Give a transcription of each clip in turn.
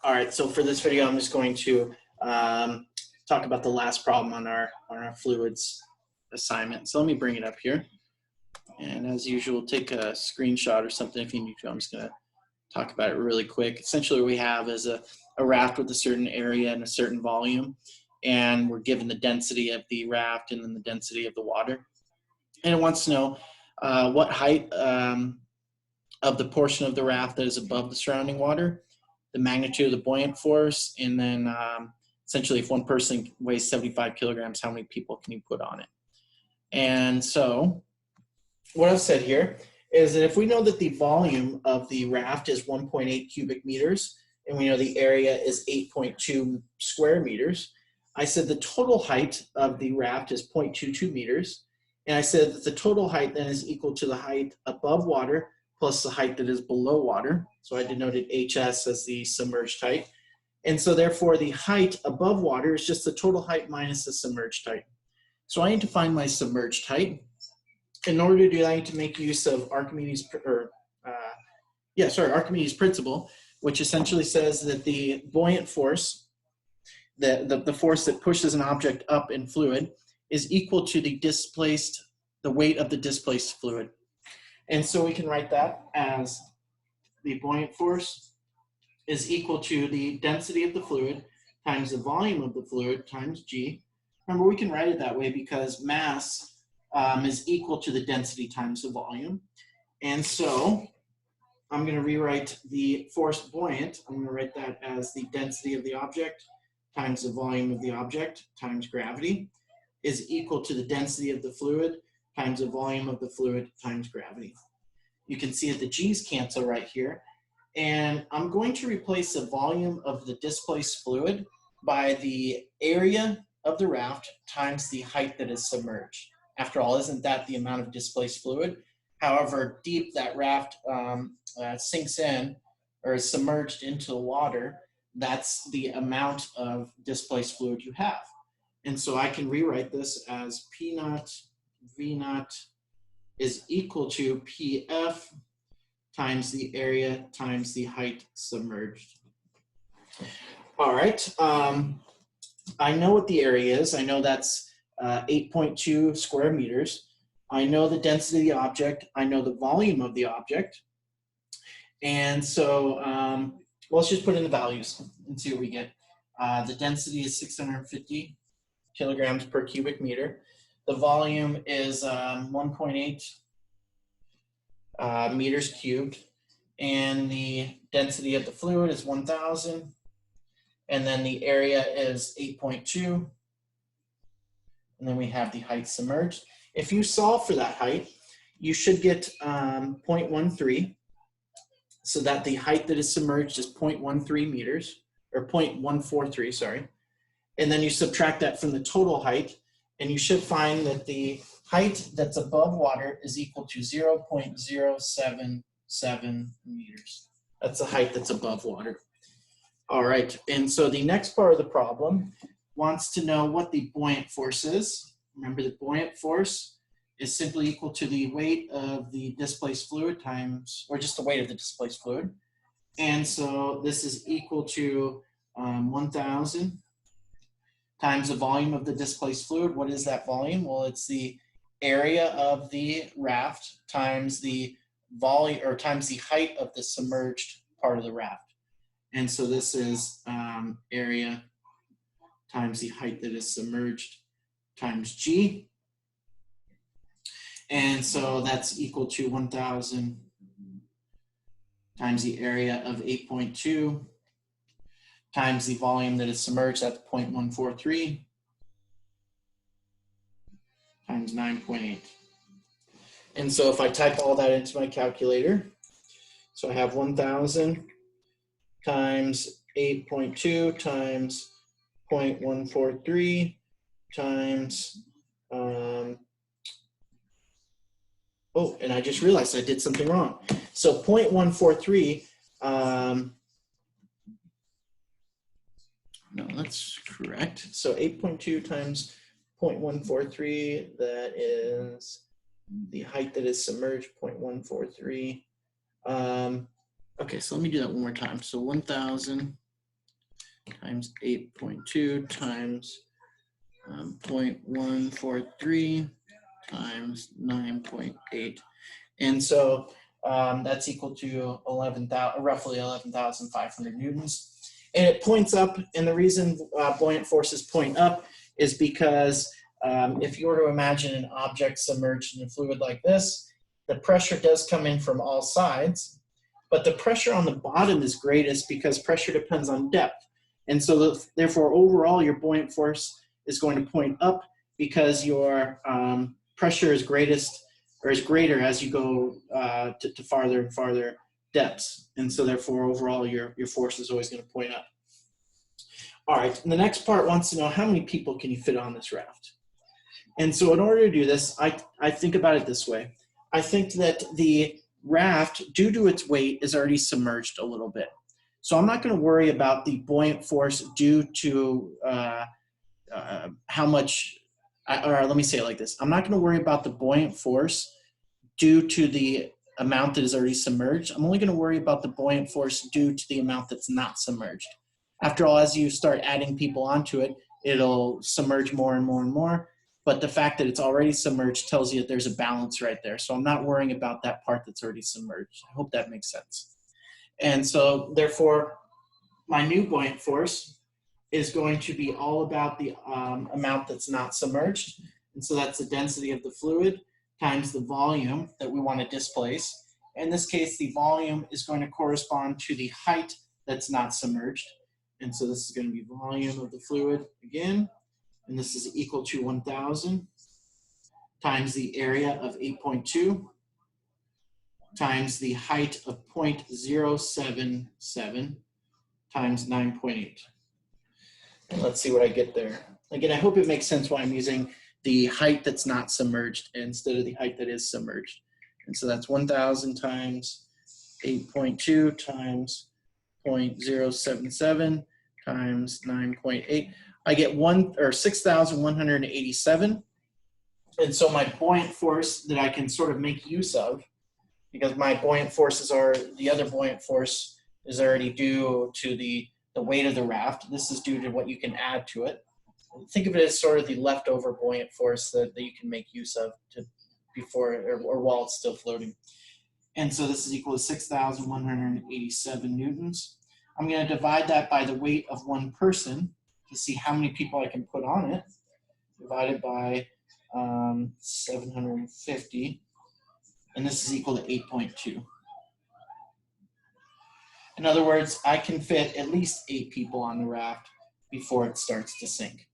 All right, so for this video, I'm just going to talk about the last problem on our fluids assignment. So let me bring it up here. And as usual, take a screenshot or something if you need to. I'm just going to talk about it really quick. Essentially, what we have is a raft with a certain area and a certain volume. And we're given the density of the raft and then the density of the water. And it wants to know what height of the portion of the raft that is above the surrounding water, the magnitude of the buoyant force, and then essentially if one person weighs 75 kilograms, how many people can you put on it? And so what I've said here is that if we know that the volume of the raft is 1.8 cubic meters, and we know the area is 8.2 square meters, I said the total height of the raft is 0.22 meters, and I said that the total height then is equal to the height above water plus the height that is below water. So I denoted HS as the submerged height. And so therefore the height above water is just the total height minus the submerged height. So I need to find my submerged height. In order to do that, I need to make use of Archimedes' principle, which essentially says that the buoyant force, the force that pushes an object up in fluid, is equal to the weight of the displaced fluid. And so we can write that as the buoyant force is equal to the density of the fluid times the volume of the fluid times G. Remember, we can write it that way because mass is equal to the density times the volume. And so I'm going to rewrite the force buoyant. I'm going to write that as the density of the object times the volume of the object times gravity is equal to the density of the fluid times the volume of the fluid times gravity. You can see that the G's cancel right here. And I'm going to replace the volume of the displaced fluid by the area of the raft times the height that is submerged. After all, isn't that the amount of displaced fluid? However deep that raft sinks in or is submerged into the water, that's the amount of displaced fluid you have. And so I can rewrite this as P naught V naught is equal to PF times the area times the height submerged. All right, I know what the area is. I know that's 8.2 square meters. I know the density of the object. I know the volume of the object. And so let's just put in the values and see what we get. The density is 650 kilograms per cubic meter. The volume is 1.8 meters cubed, and the density of the fluid is 1,000, and then the area is 8.2, and then we have the height submerged. If you solve for that height, you should get 0.13, so that the height that is submerged is 0.13 meters, or 0.143, sorry, and then you subtract that from the total height, and you should find that the height that's above water is equal to 0.077 meters. That's the height that's above water. All right, and so the next part of the problem wants to know what the buoyant force is. Remember, the buoyant force is simply equal to the weight of the displaced fluid times, or just the weight of the displaced fluid. And so this is equal to 1,000 times the volume of the displaced fluid. What is that volume? Well, it's the area of the raft times the volume, or times the height of the submerged part of the raft. And so this is area times the height that is submerged times G. And so that's equal to 1,000 times the area of 8.2 times the volume that is submerged at 0.143 times 9.8. And so if I type all that into my calculator, so I have 1,000 times 8.2 times 0.143 times, oh, and I just realized I did something wrong. So 0.143, no, that's correct. So 8.2 times 0.143, that is the height that is submerged, 0.143. Okay, so let me do that one more time. So 1,000 times 8.2 times 0.143 times 9.8. And so that's equal to roughly 11,500 newtons. And it points up, and the reason buoyant forces point up is because if you were to imagine an object submerged in a fluid like this, the pressure does come in from all sides, but the pressure on the bottom is greatest because pressure depends on depth. And so therefore, overall, your buoyant force is going to point up because your pressure is greatest or is greater as you go to farther and farther depths. And so therefore, overall, your force is always going to point up. All right, and the next part wants to know how many people can you fit on this raft? And so in order to do this, I think about it this way. I think that the raft, due to its weight, is already submerged a little bit. So I'm not going to worry about the buoyant force due to how much, or let me say it like this. I'm not going to worry about the buoyant force due to the amount that is already submerged. I'm only going to worry about the buoyant force due to the amount that's not submerged. After all, as you start adding people onto it, it'll submerge more and more and more. But the fact that it's already submerged tells you that there's a balance right there. So I'm not worrying about that part that's already submerged. I hope that makes sense. And so therefore, my new buoyant force is going to be all about the amount that's not submerged. And so that's the density of the fluid times the volume that we want to displace. In this case, the volume is going to correspond to the height that's not submerged. And so this is going to be volume of the fluid again. And this is equal to 1,000 times the area of 8.2 times the height of 0.077 times 9.8. And let's see what I get there. Again, I hope it makes sense why I'm using the height that's not submerged instead of the height that is submerged. And so that's 1,000 times 8.2 times 0.077 times 9.8. I get 6,187. And so my buoyant force that I can sort of make use of, because my buoyant forces are, the other buoyant force is already due to the weight of the raft. This is due to what you can add to it. Think of it as sort of the leftover buoyant force that you can make use of before or while it's still floating. And so this is equal to 6,187 newtons. I'm going to divide that by the weight of one person to see how many people I can put on it, divided by 750, and this is equal to 8.2. In other words, I can fit at least 8 people on the raft before it starts to sink.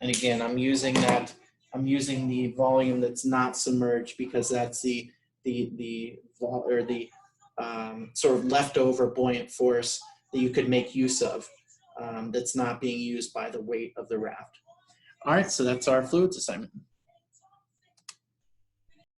And again, I'm using the volume that's not submerged because that's the sort of leftover buoyant force that you could make use of that's not being used by the weight of the raft. All right, so that's our fluids assignment.